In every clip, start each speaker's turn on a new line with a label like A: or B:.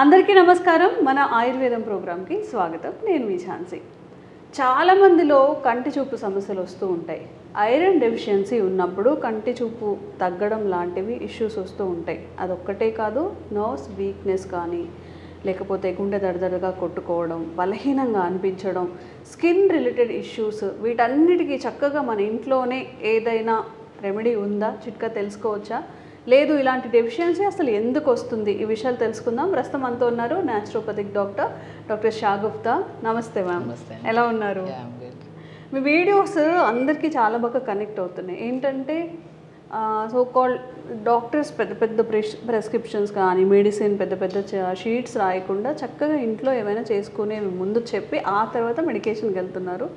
A: అందరికీ నమస్కారం. మన ఆయుర్వేదం ప్రోగ్రామ్కి స్వాగతం. నేను మీ ఝాన్సీ. చాలామందిలో కంటి చూపు సమస్యలు వస్తూ ఉంటాయి. ఐరన్ డెఫిషియన్సీ ఉన్నప్పుడు కంటి చూపు తగ్గడం లాంటివి ఇష్యూస్ వస్తూ ఉంటాయి. అదొక్కటే కాదు, నర్వ్స్ వీక్నెస్ కానీ, లేకపోతే గుండె దడదడగా కొట్టుకోవడం, బలహీనంగా అనిపించడం, స్కిన్ రిలేటెడ్ ఇష్యూస్, వీటన్నిటికీ చక్కగా మన ఇంట్లోనే ఏదైనా రెమెడీ ఉందా, చిట్కా తెలుసుకోవచ్చా, లేదు ఇలాంటి డెఫిషియన్సీ అసలు ఎందుకు వస్తుంది, ఈ విషయాలు తెలుసుకుందాం. ప్రస్తుతం మనతో ఉన్నారు న్యాచురోపతిక్ డాక్టర్ షా గుప్తా. నమస్తే మ్యామ్, ఎలా ఉన్నారు? మీ వీడియోస్ అందరికీ చాలా బాగా కనెక్ట్ అవుతున్నాయి. ఏంటంటే సో కాల్డ్ డాక్టర్స్ పెద్ద పెద్ద ప్రెస్క్రిప్షన్స్ కానీ, మెడిసిన్ పెద్ద పెద్ద షీట్స్ రాయకుండా చక్కగా ఇంట్లో ఏమైనా చేసుకునే ముందు చెప్పి ఆ తర్వాత మెడికేషన్కి వెళ్తున్నారు.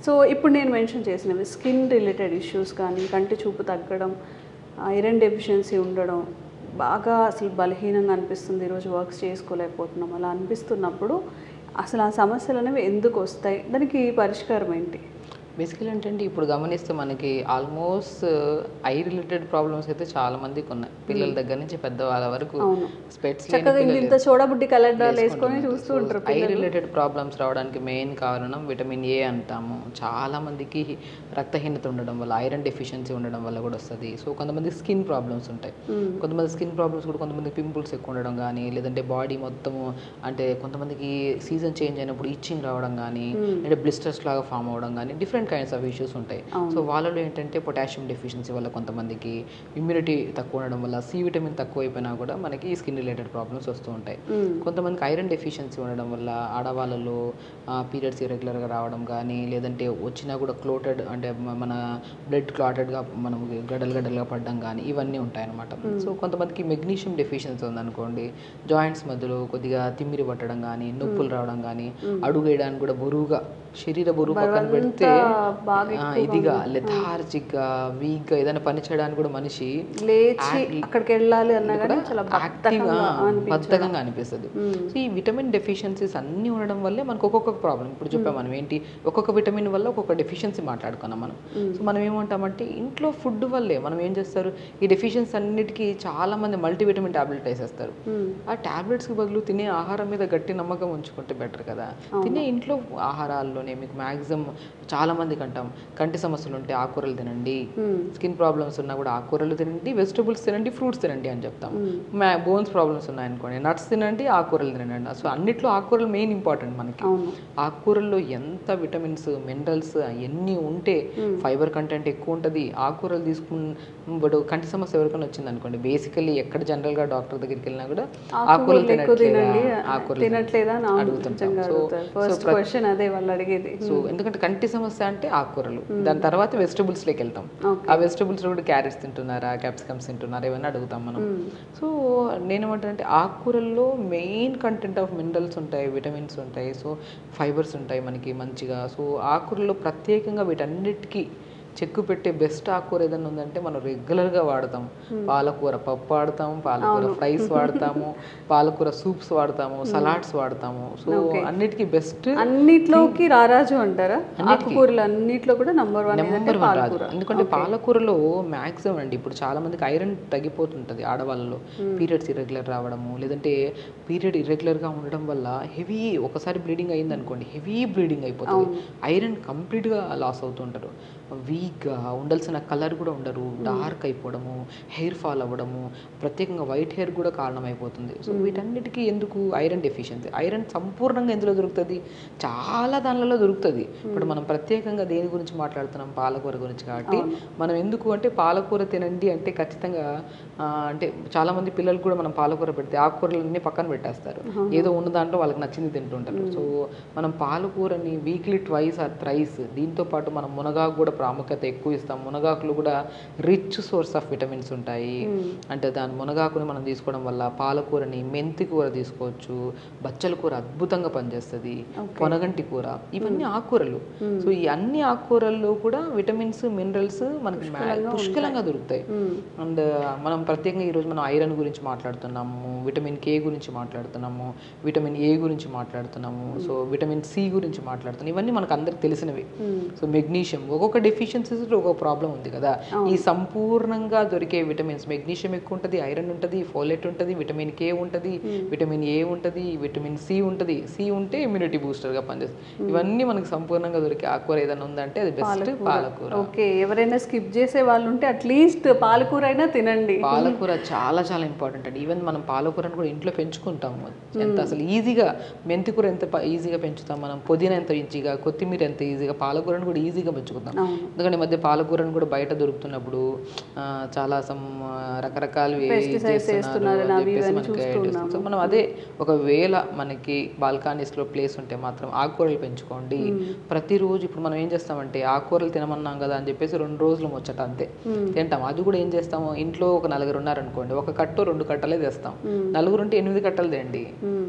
A: సో ఇప్పుడు నేను మెన్షన్ చేసినవి స్కిన్ రిలేటెడ్ ఇష్యూస్ కానీ, కంటి చూపు తగ్గడం, ఐరన్ డెఫిషియన్సీ ఉండడం, బాగా అసలు బలహీనంగా అనిపిస్తుంది, ఈరోజు వర్క్స్ చేసుకోలేకపోతున్నాం అలా అనిపిస్తున్నప్పుడు అసలు ఆ సమస్యలు అనేవి ఎందుకు వస్తాయి, దానికి పరిష్కారం ఏంటి?
B: బేసికలీ ఏంటంటే ఇప్పుడు గమనిస్తే మనకి ఆల్మోస్ట్ ఐ రిలేటెడ్ ప్రాబ్లమ్స్ అయితే చాలా మందికి ఉన్నాయి. పిల్లల దగ్గర నుంచి పెద్దవాళ్ళ వరకు స్పెట్స్
A: చూడబుడ్డి కలర్డాలు వేసుకొని చూస్తూ ఉంటారు.
B: ఐ రిలేటెడ్ ప్రాబ్లమ్స్ రావడానికి మెయిన్ కారణం విటమిన్ ఏ అంటాము. చాలా మందికి రక్తహీనత ఉండడం వల్ల, ఐరన్ డెఫిషియన్సీ ఉండడం వల్ల కూడా వస్తుంది. సో కొంతమంది స్కిన్ ప్రాబ్లమ్స్ ఉంటాయి. కొంతమంది స్కిన్ ప్రాబ్లమ్స్ కూడా, కొంతమంది పింపుల్స్ ఎక్కువ ఉండడం కానీ, లేదంటే బాడీ మొత్తము అంటే కొంతమందికి సీజన్ చేంజ్ అయినప్పుడు ఇచ్చింగ్ రావడం కానీ, అంటే బ్లిస్టర్స్ లాగా ఫామ్ అవ్వడం కానీ, డిఫరెంట్ కైండ్స్ ఆఫ్ ఇష్యూస్ ఉంటాయి. సో వాళ్ళలో ఏంటంటే పొటాషియం డెఫిషియన్సీ వల్ల కొంతమందికి, ఇమ్యూనిటీ తక్కువ ఉండడం వల్ల, సి విటమిన్ తక్కువ అయిపోయినా కూడా మనకి స్కిన్ రిలేటెడ్ ప్రాబ్లమ్స్ వస్తూ ఉంటాయి. కొంతమందికి ఐరన్ డెఫిషియన్సీ ఉండడం వల్ల ఆడవాళ్ళలో పీరియడ్స్ ఇరెగ్యులర్గా రావడం కానీ, లేదంటే వచ్చినా కూడా క్లోటెడ్ అంటే మన బ్లడ్ క్లాటెడ్గా మనం గడ్డలుగా పడడం కానీ, ఇవన్నీ ఉంటాయన్నమాట. సో కొంతమందికి మెగ్నీషియం డెఫిషియన్సీ ఉందనుకోండి, జాయింట్స్ మధ్యలో కొద్దిగా తిమ్మిరి పట్టడం కానీ, నొప్పులు రావడం కానీ, అడుగు వేయడానికి కూడా బరువుగా, శరీర బరువు పక్కన పెడితే ఇదిగా లెథార్జిక్గా, వీక్గా ఏదైనా పని చేయడానికి కూడా మనిషి
A: లేచి అక్కడికి వెళ్ళాలి అన్నా కూడా
B: యాక్టివ్గా, బద్ధకంగా అనిపిస్తుంది. సో ఈ విటమిన్ డెఫిషియన్సీస్ అన్నీ ఉండడం వల్లే మనకు ఒక్కొక్క ప్రాబ్లం. ఇప్పుడు చెప్పాం మనం ఏంటి, ఒక్కొక్క విటమిన్ వల్ల ఒక్కొక్క డెఫిషియన్సీ మాట్లాడుకున్నాం మనం. సో మనం ఏమంటామంటే ఇంట్లో ఫుడ్ వల్లే మనం ఏం చేస్తారు, ఈ డెఫిషియన్సీ అన్నిటికీ చాలా మంది మల్టీవిటమిన్ టాబ్లెట్ వేసేస్తారు. ఆ టాబ్లెట్స్కి బదులు తినే ఆహారం మీద గట్టి నమ్మకం ఉంచుకుంటే బెటర్ కదా. తినే ఇంట్లో ఆహారాల్లోనే మీకు మ్యాక్సిమం చాలా మందికి అంటాం, కంటి సమస్యలు ఉంటే ఆకుకూరలు తినండి, స్కిన్ ప్రాబ్లమ్స్ ఉన్నా కూడా ఆకుకూరలు తినండి, వెజిటబుల్స్ తినండి, ఫ్రూట్స్ తినండి అని చెప్తాం. బోన్స్ ప్రాబ్లమ్స్ ఉన్నాయనుకోండి, నట్స్ తినండి, ఆకుకూరలు తినండి. సో అన్నిట్లో ఆకుకూరలు మెయిన్ ఇంపార్టెంట్ మనకి. ఆకుకూరల్లో ఎంత విటమిన్స్, మినరల్స్ ఎన్ని ఉంటే, ఫైబర్ కంటెంట్ ఎక్కువ ఉంటుంది. ఆకుకూరలు తీసుకున్నప్పుడు కంటి సమస్య ఎవరికైనా వచ్చింది అనుకోండి, బేసికల్లీ ఎక్కడ జనరల్గా డాక్టర్ దగ్గరికి వెళ్ళినా కూడా ఆకుకూరలు
A: తినట్లేదా అడుగుతుంటాం.
B: సో ఎందుకంటే కంటి సమస్య అంటే ఆకుకూరలు, దాని తర్వాత వెజిటబుల్స్లోకి వెళ్తాం. ఆ వెజిటబుల్స్ కూడా క్యారెట్స్ తింటున్నారా, క్యాప్సికమ్స్ తింటున్నారా, ఇవన్నీ అడుగుతాం మనం. సో నేనేమంటానంటే ఆకుకూరల్లో మెయిన్ కంటెంట్ ఆఫ్ మినరల్స్ ఉంటాయి, విటమిన్స్ ఉంటాయి, సో ఫైబర్స్ ఉంటాయి మనకి మంచిగా. సో ఆకుకూరల్లో ప్రత్యేకంగా వీటన్నిటికీ చెక్కు పెట్టే బెస్ట్ ఆకుకూర ఏదైనా ఉందంటే మనం రెగ్యులర్గా వాడతాం. పాలకూర పప్పు వాడతాము, పాలకూర ఫ్రైస్ వాడతాము, పాలకూర సూప్స్ వాడతాము, సలాడ్స్ వాడతాము. సో అన్నిటికీ బెస్ట్,
A: అన్నిట్లోకి రారాజు అంటారా, ఆకుకూరలు అన్నిట్లో కూడా నెంబర్ వన్
B: రాదు. ఎందుకంటే పాలకూరలో మ్యాక్సిమం అండి ఇప్పుడు చాలా మందికి ఐరన్ తగ్గిపోతుంటుంది ఆడవాళ్ళలో. పీరియడ్స్ ఇర్రెగ్యులర్ రావడము, లేదంటే పీరియడ్ ఇర్రెగ్యులర్గా ఉండడం వల్ల హెవీ, ఒకసారి బ్లీడింగ్ అయింది అనుకోండి, హెవీ బ్లీడింగ్ అయిపోతుంది, ఐరన్ కంప్లీట్గా లాస్ అవుతుంటారు, వీక్గా ఉండాల్సిన కలర్ కూడా ఉండరు, డార్క్ అయిపోవడము, హెయిర్ ఫాల్ అవ్వడము, ప్రత్యేకంగా వైట్ హెయిర్ కూడా కారణమైపోతుంది. సో వీటన్నిటికీ ఎందుకు ఐరన్ డెఫిషియన్సీ. ఐరన్ సంపూర్ణంగా ఎందులో దొరుకుతుంది, చాలా దానిలలో దొరుకుతుంది. ఇప్పుడు మనం ప్రత్యేకంగా దేని గురించి మాట్లాడుతున్నాం, పాలకూర గురించి కాబట్టి మనం ఎందుకు అంటే పాలకూర తినండి అంటే ఖచ్చితంగా అంటే చాలామంది పిల్లలు కూడా మనం పాలకూర పెడితే ఆకుకూరలన్నీ పక్కన పెట్టేస్తారు, ఏదో ఉన్న దాంట్లో వాళ్ళకి నచ్చింది తింటుంటారు. సో మనం పాలకూరని వీక్లీ ట్వైస్ ఆర్ థ్రైస్, దీంతో పాటు మనం మునగాకు కూడా ప్రాముఖ్యత ఎక్కువ ఇస్తాం. మునగాకులు కూడా రిచ్ సోర్స్ ఆఫ్ విటమిన్స్ ఉంటాయి. అంటే దాని మునగాకుని మనం తీసుకోవడం వల్ల, పాలకూరని, మెంతి కూర తీసుకోవచ్చు, బచ్చల కూర అద్భుతంగా పనిచేస్తుంది, పొనగంటి కూర, ఇవన్నీ ఆకుకూరలు. సో ఈ అన్ని ఆకుకూరల్లో కూడా విటమిన్స్, మినరల్స్ మనకి పుష్కలంగా దొరుకుతాయి. అండ్ మనం ప్రత్యేకంగా ఈరోజు మనం ఐరన్ గురించి మాట్లాడుతున్నాము, విటమిన్ కే గురించి మాట్లాడుతున్నాము, విటమిన్ ఏ గురించి మాట్లాడుతున్నాము, సో విటమిన్ సి గురించి మాట్లాడుతున్నాం. ఇవన్నీ మనకు అందరికి తెలిసినవి. సో మెగ్నీషియం ఒక్కొక్క డెఫిషియన్సీస్ ఒక ప్రాబ్లం ఉంది కదా. ఈ సంపూర్ణంగా దొరికే విటమిన్స్, మెగ్నీషియం ఎక్కువ ఉంటుంది, ఐరన్ ఉంటుంది, ఫోలేట్ ఉంటుంది, విటమిన్ కే ఉంటుంది, విటమిన్ ఏ ఉంటుంది, విటమిన్ సి ఉంటుంది. సి ఉంటే ఇమ్యూనిటీ బూస్టర్గా పనిచేస్తుంది. ఇవన్నీ మనకి సంపూర్ణంగా దొరికే ఆకుకూర ఏదైనా ఉందంటే అది బెస్ట్ పాలకూర.
A: ఓకే, ఎవరైనా స్కిప్ చేసే వాళ్ళు ఉంటే అట్లీస్ట్ పాలకూర అయినా తినండి.
B: పాలకూర చాలా చాలా ఇంపార్టెంట్ అండి. ఈవెన్ మనం పాలకూరను కూడా ఇంట్లో పెంచుకుంటాము. ఎంత అసలు ఈజీగా, మెంతికూర ఎంత ఈజీగా పెంచుతాం మనం, పుదీనా ఎంత ఈజీగా, కొత్తిమీర ఎంత ఈజీగా, పాలకూరను కూడా ఈజీగా పెంచుకుంటాం. ఎందుకంటే ఈ మధ్య పాలకూరను కూడా బయట దొరుకుతున్నప్పుడు చాలా రకరకాలు సో మనం అదే ఒకవేళ మనకి బాల్కనీస్లో ప్లేస్ ఉంటే మాత్రం ఆకుకూరలు పెంచుకోండి. ప్రతిరోజు ఇప్పుడు మనం ఏం చేస్తామంటే ఆకుకూరలు తినమన్నాం కదా అని చెప్పేసి 2 రోజులు ముచ్చట అంతే తింటాం. అది కూడా ఏం చేస్తాము, ఇంట్లో ఒక 4 ఉన్నారనుకోండి, ఒక కట్టు 2 కట్టలే తెస్తాం. 4 ఉంటే 8 కట్టలు తేండి,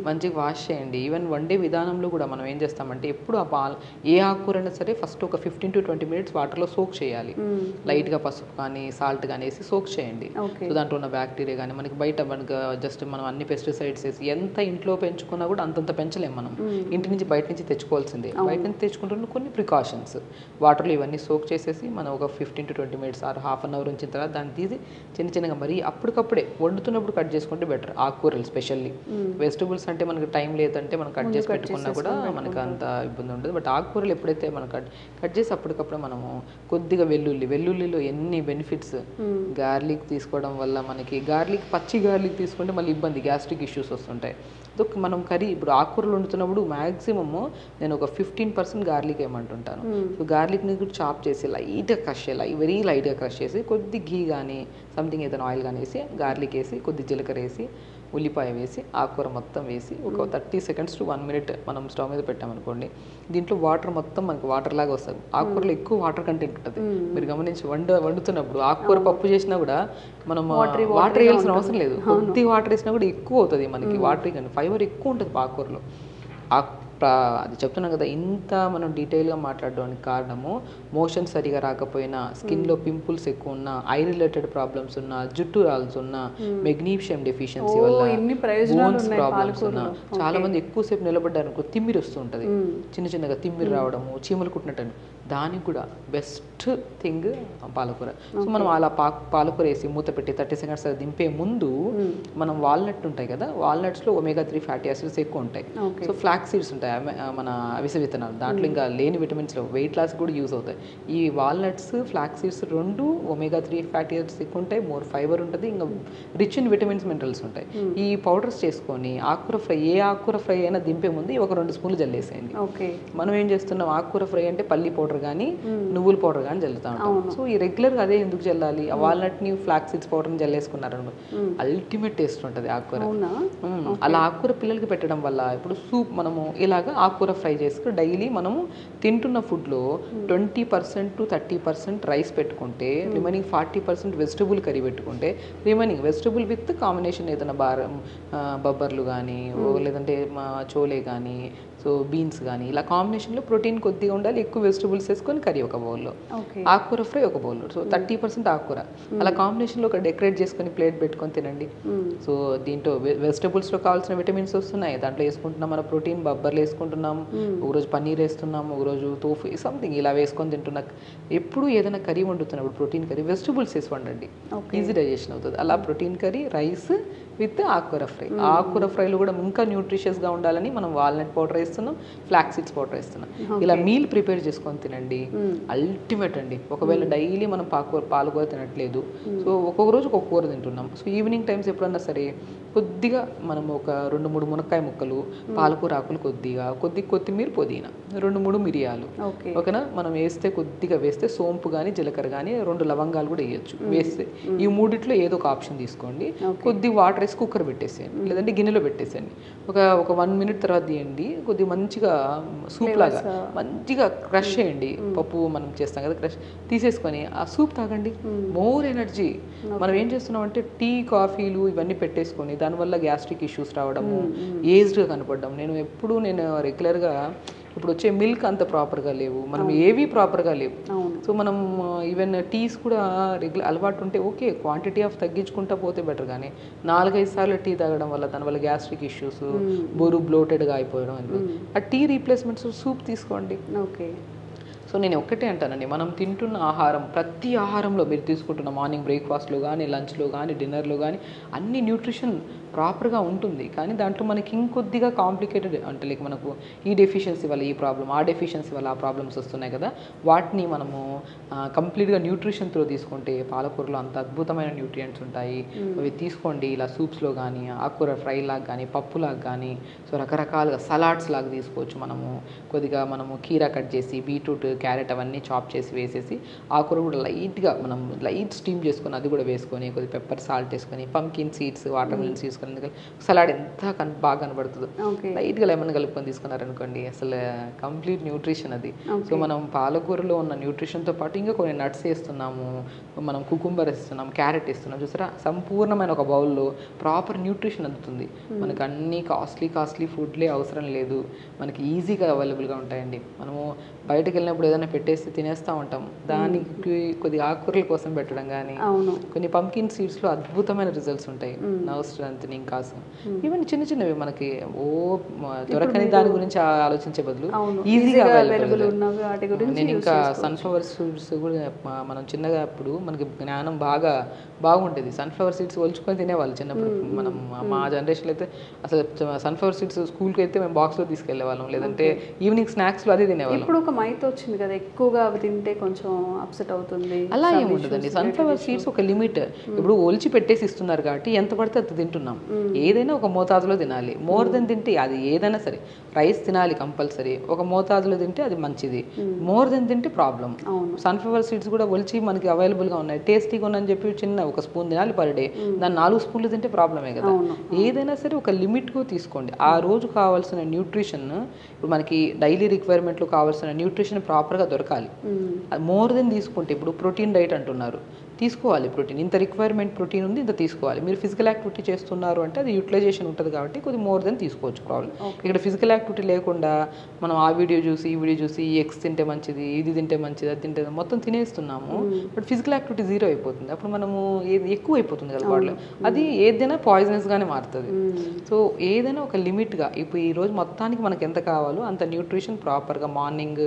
B: మంచిగా వాష్ చేయండి. ఈవెన్ వండే విధానంలో కూడా మనం ఏం చేస్తామంటే ఎప్పుడు ఏ ఆకుకూరైనా సరే ఫస్ట్ ఒక 15 to 20 minutes వాటర్లో సోక్ చేయాలి. లైట్గా పసుపు కానీ సాల్ట్ కానీ వేసి సోక్ చేయండి. సో దాంట్లో ఉన్న బ్యాక్టీరియా కానీ మనకి మనకు జస్ట్ మనం అన్ని పెస్టిసైడ్స్ వేసి ఎంత ఇంట్లో పెంచుకున్నా కూడా అంతంత పెంచలేం. మనం ఇంటి నుంచి బయట నుంచి తెచ్చుకోవాల్సిందే. బయట నుంచి తెచ్చుకుంటున్న కొన్ని ప్రికాషన్స్, వాటర్లో ఇవన్నీ సోక్ చేసేసి మనం ఒక 15 to 20 minutes or half an hour ఉంచిన తర్వాత దాన్ని తీసి చిన్నగా మరి అప్పటికప్పుడే వండుతున్నప్పుడు కట్ చేసుకుంటే బెటర్. ఆకుకూరలు స్పెషల్లీ. వెజిటబుల్స్ అంటే మనకు టైం లేదంటే మనం కట్ చేసి పెట్టుకున్నా కూడా మనకు అంత ఇబ్బంది ఉండదు. బట్ ఆకుకూరలు ఎప్పుడైతే మనం కట్ చేసి అప్పటికప్పుడు మనము కొద్దిగా వెల్లుల్లిలో ఎన్ని బెనిఫిట్స్. గార్లిక్ తీసుకోవడం వల్ల మనకి పచ్చి గార్లిక్ తీసుకుంటే మళ్ళీ ఇబ్బంది, గ్యాస్ట్రిక్ ఇష్యూస్ వస్తుంటాయి. మనం కర్రీ ఇప్పుడు ఆకుకూరలు వండుతున్నప్పుడు మ్యాక్సిమమ్ నేను ఒక 15% గార్లిక్ వేయమంటుంటాను. సో గార్లిక్ని కూడా చాప్ చేసి లైట్గా క్రష్ చేయాలి, వెరీ లైట్గా క్రష్ చేసి కొద్ది ఘీ కానీ సంథింగ్ ఏదైనా ఆయిల్ కానీ వేసి గార్లిక్ వేసి కొద్ది జీలకర్ర వేసి ఉల్లిపాయ వేసి ఆకుకూర మొత్తం వేసి ఒక 30 seconds to 1 minute మనం స్టవ్ మీద పెట్టామనుకోండి, దీంట్లో వాటర్ మొత్తం మనకి వాటర్ లాగా వస్తుంది. ఆకుకూరలో ఎక్కువ వాటర్ కంటెంట్ ఉంటుంది. మీరు గమనించి వండుతున్నప్పుడు ఆకుకూర పప్పు చేసినా కూడా మనం వాటర్ వేయాల్సిన అవసరం లేదు. కొద్ది వాటర్ వేసినా కూడా ఎక్కువ అవుతుంది మనకి వాటర్, కానీ ఫైబర్ ఎక్కువ ఉంటుంది ఆకుకూరలో. అది చెప్తున్నాం కదా, ఇంత మనం డీటెయిల్గా మాట్లాడడానికి కారణము మోషన్ సరిగా రాకపోయినా, స్కిన్లో పింపుల్స్ ఎక్కువ ఉన్నా, ఐ రిలేటెడ్ ప్రాబ్లమ్స్ ఉన్నా, జుట్టు రాల్సున్నా, మెగ్నీషియం డెఫిషియన్సీ వల్ల, బోన్స్ ప్రాబ్లమ్స్ ఉన్నా, చాలా మంది ఎక్కువసేపు నిలబడ్డారనుకో తిమ్మిరి వస్తూ ఉంటుంది. చిన్నగా తిమ్మిరి రావడము, చీమలు కుట్టినట్టు, దానికి కూడా బెస్ట్ థింగ్ పాలకూర. సో మనం అలా పాలకూర వేసి మూత పెట్టి 30 seconds దింపే ముందు మనం వాల్నట్ ఉంటాయి కదా, వాల్నట్స్లో omega-3 ఫ్యాటీ యాసిడ్స్ ఎక్కువ ఉంటాయి. సో ఫ్లాక్స్ సీడ్స్ ఉంటాయి మన అవిసె విత్తనాలు, దాంట్లో ఇంకా లేని విటమిన్స్లో వెయిట్ లాస్ కూడా యూజ్ అవుతాయి. ఈ walnuts, flax seeds 2 omega-3 fatty acids ఎక్కువ ఉంటాయి, మోర్ ఫైబర్ ఉంటుంది, ఇంకా రిచ్ ఇన్ విటమిన్స్, మినరల్స్ ఉంటాయి. ఈ పౌడర్స్ చేసుకొని ఏ ఆకుకూర ఫ్రై అయినా దింపే ముందు ఒక 2 స్పూన్లు జల్లేసేయండి. మనం ఏం చేస్తున్నాం, ఆకుకూర ఫ్రై అంటే పల్లి పౌడర్ కానీ నువ్వుల పౌడర్ కానీ జల్లుతా ఉంటాం. సో ఈ రెగ్యులర్గా అదే ఎందుకు జల్లాలి, ఆ వాల్నట్ని ఫ్లాక్స్ సీడ్స్ పౌడర్ని జల్లేసుకున్నారనుకో అల్టిమేట్ టేస్ట్ ఉంటుంది ఆకుకూర. అలా ఆకుకూర పిల్లలకి పెట్టడం వల్ల ఇప్పుడు సూప్ మనము ఇలాగా ఆకుకూర ఫ్రై చేసుకుని డైలీ మనము తింటున్న ఫుడ్లో 20% to 30% రైస్ పెట్టుకుంటే, రిమైనింగ్ 40% వెజిటబుల్ కర్రీ పెట్టుకుంటే, రిమైనింగ్ వెజిటబుల్ విత్ కాంబినేషన్ ఏదైనా బొబ్బర్లు కానీ లేదంటే చోలే కానీ, సో బీన్స్ కానీ, ఇలా కాంబినేషన్లో ప్రోటీన్ కొద్దిగా ఉండాలి, ఎక్కువ వెజిటబుల్స్ వేసుకొని కర్రీ ఒక బౌల్లో, ఆకుకూర ఫ్రై ఒక బౌల్లో. సో 30% ఆకుకూర అలా కాంబినేషన్లో ఒక డెకరేట్ చేసుకొని ప్లేట్ పెట్టుకొని తినండి. సో దీంట్లో వెజిటబుల్స్లో కావాల్సిన విటమిన్స్ వస్తున్నాయి, దాంట్లో వేసుకుంటున్నాం మన ప్రోటీన్, బొబ్బర్లు వేసుకుంటున్నాము, ఒకరోజు పన్నీర్ వేస్తున్నాము, ఒకరోజు తోఫు సంథింగ్ ఇలా వేసుకొని తింటున్నా. ఎప్పుడు ఏదైనా కర్రీ వండుతున్నప్పుడు ప్రోటీన్ కర్రీ వెజిటబుల్స్ వేసి వండండి, ఈజీ డైజెషన్ అవుతుంది. అలా ప్రోటీన్ కర్రీ, రైస్ విత్ ఆకుకూర ఫ్రై. ఆకుకూర ఫ్రైలో కూడా ఇంకా న్యూట్రిషియస్గా ఉండాలని మనం వాల్నట్ పౌడర్ వేస్తున్నాం, ఫ్లాక్స్ సీడ్స్ పౌడర్ వేస్తున్నాం. ఇలా మీల్ ప్రిపేర్ చేసుకొని తినండి, అల్టిమేట్ అండి. ఒకవేళ డైలీ మనం పాలకూర తినట్లేదు, సో ఒక్కొక్క రోజు ఒక్కొక్క కూర తింటున్నాం, సో ఈవినింగ్ టైమ్స్ ఎప్పుడన్నా సరే కొద్దిగా మనం ఒక 2-3 మునక్కాయ ముక్కలు, పాలకూర ఆకులు కొద్ది కొత్తిమీర, పుదీనా, 2-3 మిరియాలు, ఓకేనా, మనం కొద్దిగా వేస్తే సోంపు కానీ జీలకర్ర కానీ 2 లవంగాలు కూడా వేయచ్చు. వేస్తే ఈ మూడిట్లో ఏదో ఒక ఆప్షన్ తీసుకోండి, కొద్ది వాటర్ వేసి కుక్కర్ పెట్టేసేయండి, లేదంటే గిన్నెలో పెట్టేసేయండి. ఒక 1 minute తర్వాత తీయండి, కొద్దిగా మంచిగా సూప్ లాగా మంచిగా క్రష్ చేయండి. పప్పు మనం చేస్తాం కదా, క్రష్ తీసేసుకొని ఆ సూప్ తాగండి, మోర్ ఎనర్జీ. మనం ఏం చేస్తున్నాం అంటే టీ, కాఫీలు ఇవన్నీ పెట్టేసుకొని దానివల్ల గ్యాస్ట్రిక్ ఇష్యూస్ రావడము, ఏజ్డ్గా కనపడడం. నేను రెగ్యులర్గా ఇప్పుడు వచ్చే మిల్క్ అంత ప్రాపర్గా లేవు, మనం ఏవి ప్రాపర్గా లేవు. సో మనం ఈవెన్ టీస్ కూడా రెగ్యులర్ అలవాటు ఉంటే ఓకే, క్వాంటిటీ ఆఫ్ తగ్గించుకుంటా పోతే బెటర్. కానీ 4-5 సార్లు టీ తాగడం వల్ల దానివల్ల గ్యాస్ట్రిక్ ఇష్యూస్, బ్లోటెడ్గా అయిపోవడం. ఆ టీ రీప్లేస్మెంట్స్ సూప్ తీసుకోండి. సో నేను ఒక్కటే అంటానండి, మనం తింటున్న ఆహారం, ప్రతి ఆహారంలో మీరు తీసుకుంటున్న మార్నింగ్ బ్రేక్ఫాస్ట్లో కానీ, లంచ్లో కానీ, డిన్నర్లో కానీ అన్ని న్యూట్రిషన్ ప్రాపర్గా ఉంటుంది. కానీ దాంట్లో మనకి ఇంకొద్దిగా కాంప్లికేటెడ్ అంటే లైక్ మనకు ఈ డెఫిషియన్సీ వల్ల ఈ ప్రాబ్లం, ఆ డెఫిషియన్సీ వల్ల ఆ ప్రాబ్లమ్స్ వస్తున్నాయి కదా, వాటిని మనము కంప్లీట్గా న్యూట్రిషన్తో తీసుకుంటే పాలకూరలో అంత అద్భుతమైన న్యూట్రియంట్స్ ఉంటాయి. అవి తీసుకోండి, ఇలా సూప్స్లో కానీ, ఆకుకూర ఫ్రై లాగా కానీ, పప్పులాగా కానీ, సో రకరకాలుగా సలాడ్స్ లాగా తీసుకోవచ్చు. కొద్దిగా మనము కీరా కట్ చేసి, బీట్రూట్, క్యారెట్ అవన్నీ చాప్ చేసి వేసేసి, ఆకుకూర కూడా లైట్గా మనం లైట్ స్టీమ్ చేసుకొని అది కూడా వేసుకొని, కొద్దిగా పెప్పర్ సాల్ట్ వేసుకొని, pumpkin seeds, water melon seeds salad ఎంత బాగా కనబడుతుందో, లైట్గా లెమన్ కలుపుకొని తీసుకున్నారనుకోండి, అసలు కంప్లీట్ న్యూట్రిషన్ అది. సో మనం పాలకూరలో ఉన్న న్యూట్రిషన్తో పాటు ఇంకా కొన్ని నట్స్ వేస్తున్నాము, మనం కుకుంబర్ వేస్తున్నాం, క్యారెట్ వేస్తున్నాం, చూసారా, సంపూర్ణమైన ఒక బౌల్లో ప్రాపర్ న్యూట్రిషన్ అందుతుంది. మనకు అన్ని కాస్ట్లీ ఫుడ్లే అవసరం లేదు, మనకి ఈజీగా అవైలబుల్గా ఉంటాయండి. మనము బయటకు వెళ్ళినప్పుడు ఏదైనా పెట్టేసి తినేస్తూ ఉంటాం, దానికి కొద్దిగా ఆకుకూరల కోసం పెట్టడం కానీ, కొన్ని పంకిన్ సీడ్స్లో అద్భుతమైన రిజల్ట్స్ ఉంటాయి. నర్వ్ స్ట్రెంత్ ఇంకా ఈవెన్ చిన్నవి మనకి దొరకని దాని గురించి ఆలోచించే బదులు ఈజీగా అవైలబుల్. నేను ఇంకా సన్ఫ్లవర్ సీడ్స్ కూడా మనం చిన్నగా అప్పుడు మనకి జ్ఞానం బాగుంటుంది. సన్ఫ్లవర్ సీడ్స్ ఒలుచుకొని తినేవాళ్ళు చిన్నప్పుడు. మనం మా జనరేషన్లో అయితే అసలు సన్ఫ్లవర్ సీడ్స్ స్కూల్కి అయితే మేము బాక్స్లో తీసుకెళ్లే వాళ్ళం, లేదంటే ఈవినింగ్ స్నాక్స్లో అదే తినేవాళ్ళం.
A: ఇప్పుడు ఒక మైత్ వచ్చింది కదా, ఎక్కువగా అవి తింటే కొంచెం అప్సెట్ అవుతుంది.
B: అలా ఏముండదండి, సన్ఫ్లవర్ సీడ్స్ ఒక లిమిట్. ఇప్పుడు ఒలిచి పెట్టేసి ఇస్తున్నారు కాబట్టి ఎంత పడితే అంత తింటున్నాం. ఏదైనా ఒక మోతాదులో తినాలి. మోర్ దెన్ తింటే అది ఏదైనా సరే, రైస్ తినాలి కంపల్సరీ, ఒక మోతాదులో తింటే అది మంచిది. మోర్ దెన్ తింటే ప్రాబ్లం. సన్ఫ్లవర్ సీడ్స్ కూడా ఒలిచి మనకి అవైలబుల్గా ఉన్నాయి, టేస్టీగా ఉందని చెప్పి చిన్న ఒక స్పూన్ తినాలి పర్ డే, దాన్ని 4 స్పూన్లు తింటే ప్రాబ్లమే కదా. ఏదైనా సరే ఒక లిమిట్గా తీసుకోండి. ఆ రోజు కావాల్సిన న్యూట్రిషన్, ఇప్పుడు మనకి డైలీ రిక్వైర్మెంట్లో కావాల్సిన న్యూట్రిషన్ ప్రాపర్గా దొరకాలి. అది మోర్ దెన్ తీసుకుంటే, ఇప్పుడు ప్రోటీన్ డైట్ అంటున్నారు, తీసుకోవాలి ప్రోటీన్, ఇంత రిక్వైర్మెంట్ ప్రోటీన్ ఉంది, ఇంత తీసుకోవాలి. మీరు ఫిజికల్ యాక్టివిటీ చేస్తున్నారు అంటే అది యూటిలైజేషన్ ఉంటుంది కాబట్టి కొద్దిగా మోర్ దెన్ తీసుకోవచ్చు, ప్రాబ్లం. ఇక్కడ ఫిజికల్ యాక్టివిటీ లేకుండా మనం ఆ వీడియో చూసి ఈ వీడియో చూసి ఎగ్స్ తింటే మంచిది, ఇది తింటే మంచిది, అది తింటే మొత్తం తినేస్తున్నాము, బట్ ఫిజికల్ యాక్టివిటీ జీరో అయిపోతుంది. అప్పుడు మనము ఎక్కువ అయిపోతుంది కదా బాడీలో, అది ఏదైనా పాయిజనస్గానే మారుతుంది. సో ఏదైనా ఒక లిమిట్గా, ఇప్పుడు ఈ రోజు మొత్తానికి మనకి ఎంత కావాలో అంత న్యూట్రిషన్ ప్రాపర్గా మార్నింగ్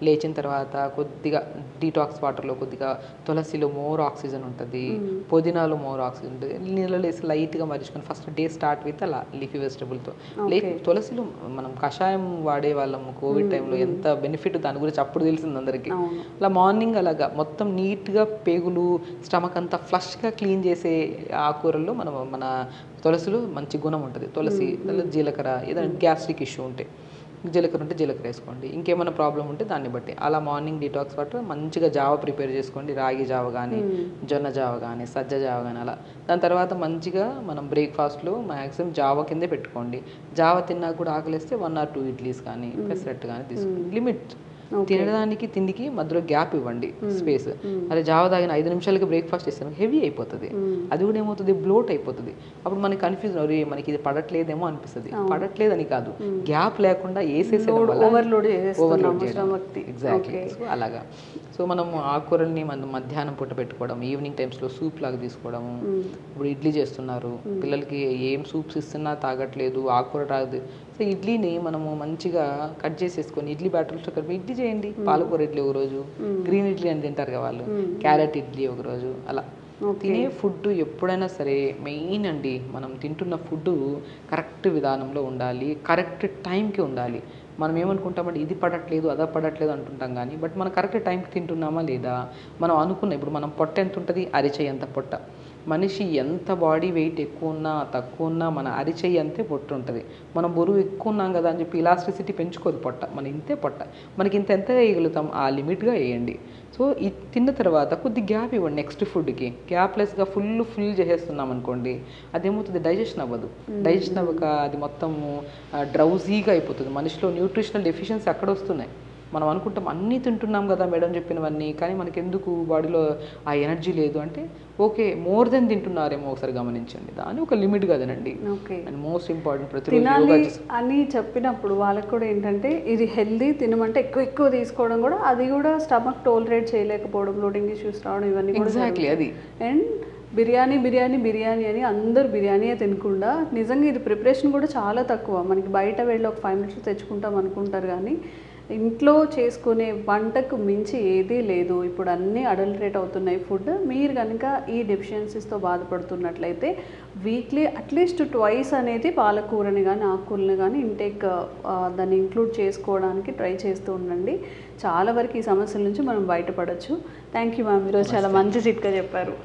B: లేచిన తర్వాత కొద్దిగా డీటాక్స్ వాటర్లో కొద్దిగా తులసిలో మోర్ ఆక్సిజన్ ఉంటుంది, పుదీనాలో మోర్ ఆక్సిజన్ ఉంటుంది, నీళ్ళలో వేసి లైట్గా మరిచుకొని ఫస్ట్ డే స్టార్ట్ విత్ అలా లీఫీ వెజిటబుల్తో. తులసిలో మనం కషాయం వాడే వాళ్ళము కోవిడ్ టైంలో, ఎంత బెనిఫిట్ దాని గురించి అప్పుడు తెలిసింది అందరికీ. అలా మార్నింగ్ అలాగా మొత్తం నీట్గా పేగులు, స్టమక్ అంతా ఫ్లష్గా క్లీన్ చేసే ఆకుకూరల్లో మన తులసిలో మంచి గుణం ఉంటుంది. తులసి, జీలకర్ర, ఏదైనా గ్యాస్ట్రిక్ ఇష్యూ ఉంటే జీలకర్ర ఉంటే జీలకర్ర వేసుకోండి, ఇంకేమైనా ప్రాబ్లం ఉంటే దాన్ని బట్టి. అలా మార్నింగ్ డీటాక్స్ వాటర్ మంచిగా జావ ప్రిపేర్ చేసుకోండి, రాగి జావ కానీ, జొన్న జావ కానీ, సజ్జ జావ కానీ, అలా. దాని తర్వాత మంచిగా మనం బ్రేక్ఫాస్ట్లో మ్యాక్సిమం జావ కిందే పెట్టుకోండి. జావ తిన్నా కూడా ఆకలిస్తే 1 or 2 ఇడ్లీస్ కానీ, పెసరట్టు కానీ తీసుకోండి. లిమిట్ తినడానికి తిండికి మధ్యలో గ్యాప్ ఇవ్వండి, స్పేస్. అదే జావ తాగిన 5 నిమిషాలకి బ్రేక్ఫాస్ట్ చేస్తాను, హెవీ అయిపోతుంది. అది కూడా ఏమవుతుంది, బ్లోట్ అయిపోతుంది. అప్పుడు మనకి కన్ఫ్యూజన్, అరే మనకి ఇది పడట్లేదేమో అనిపిస్తుంది. పడట్లేదని కాదు, గ్యాప్ లేకుండా ఓవర్లోడ్ చేయడం. ఎగ్జాక్ట్లీ. సో అలాగా. సో మనం ఆకుకూరల్ని మనం మధ్యాహ్నం పూట పెట్టుకోవడం, ఈవినింగ్ టైమ్స్లో సూప్ లాగా తీసుకోవడము. ఇప్పుడు ఇడ్లీ చేస్తున్నారు, పిల్లలకి ఏం సూప్స్ ఇస్తున్నా తాగట్లేదు, ఆకుకూర తాగదు. సో ఇడ్లీని మనము మంచిగా కట్ చేసేసుకొని ఇడ్లీ బ్యాటర్తో కలిపి ఇడ్లీ చేయండి. పాలకూర ఇడ్లీ ఒకరోజు, గ్రీన్ ఇడ్లీ అని తింటారు కదా వాళ్ళు, క్యారెట్ ఇడ్లీ ఒకరోజు, అలా. తినే ఫుడ్ ఎప్పుడైనా సరే మెయిన్ అండి, మనం తింటున్న ఫుడ్ కరెక్ట్ విధానంలో ఉండాలి, కరెక్ట్ టైంకి ఉండాలి. మనం ఏమనుకుంటామంటే ఇది పడట్లేదు, అదా పడట్లేదు అంటుంటాం కానీ, బట్ మనం కరెక్ట్ టైంకి తింటున్నామా లేదా, మనం అనుకున్న, ఇప్పుడు మనం పొట్ట ఎంత ఉంటుంది, అరిచేయి అంత పొట్ట. మనిషి ఎంత బాడీ వెయిట్ ఎక్కువ ఉన్నా తక్కువ ఉన్నా మన అరిచేయి అంతే పొట్ట ఉంటుంది. మనం బరువు ఎక్కువ ఉన్నాం కదా అని చెప్పి ఇలాస్టిసిటీ పెంచుకోదు పొట్ట, మన ఇంతే పొట్ట. మనకి ఎంత వేయగలుగుతాం ఆ లిమిట్గా వేయండి. సో ఇది తిన్న తర్వాత కొద్ది గ్యాప్ ఇవ్వండి నెక్స్ట్ ఫుడ్కి. గ్యాప్లెస్గా ఫుల్ చేసేస్తున్నాం అనుకోండి, అదేమవుతుంది, డైజెషన్ అవ్వదు. డైజెషన్ అవ్వక అది మొత్తము డ్రౌజీగా అయిపోతుంది. మనిషిలో న్యూట్రిషనల్ డెఫిషియన్సీ అక్కడ వస్తున్నాయి. మనం అనుకుంటాం అన్నీ తింటున్నాం కదా మేడం చెప్పినవన్నీ, కానీ మనకి ఎందుకు బాడీలో ఆ ఎనర్జీ లేదు అంటే, ఓకే మోర్ దెన్ తింటున్నారేమో ఒకసారి గమనించండి. దాని ఒక లిమిట్ కదనండి. అండ్ మోస్ట్ ఇంపార్టెంట్, ప్రతిరోజు
A: అని చెప్పినప్పుడు వాళ్ళకి కూడా ఏంటంటే, ఇది హెల్దీ తినమంటే ఎక్కువ తీసుకోవడం కూడా, అది కూడా స్టమక్ టోలరేట్ చేయలేకపోవడం, బ్లోటింగ్ ఇష్యూస్ రావడం, ఇవన్నీ కూడా.
B: ఎగ్జాక్ట్లీ అది.
A: అండ్ బిర్యానీ అని అందరూ బిర్యానీయే తినకుండా, నిజంగా ఇది ప్రిపరేషన్ కూడా చాలా తక్కువ. మనకి బయట వెళ్ళి ఒక 5 minutes తెచ్చుకుంటాం అనుకుంటారు, కానీ ఇంట్లో చేసుకునే వంటకు మించి ఏదీ లేదు. ఇప్పుడు అన్నీ అడల్టరేట్ అవుతున్నాయి ఫుడ్. మీరు కనుక ఈ డెఫిషియన్సీస్తో బాధపడుతున్నట్లయితే వీక్లీ అట్లీస్ట్ ట్వైస్ అనేది పాలకూరని కానీ ఆకుకూరని కానీ ఇంటేక్ దాన్ని ఇంక్లూడ్ చేసుకోవడానికి ట్రై చేస్తూ ఉండండి. చాలా వరకు ఈ సమస్యల నుంచి మనం బయటపడవచ్చు. థ్యాంక్ యూ మ్యామ్, ఈరోజు చాలా మంచి చిట్కా చెప్పారు.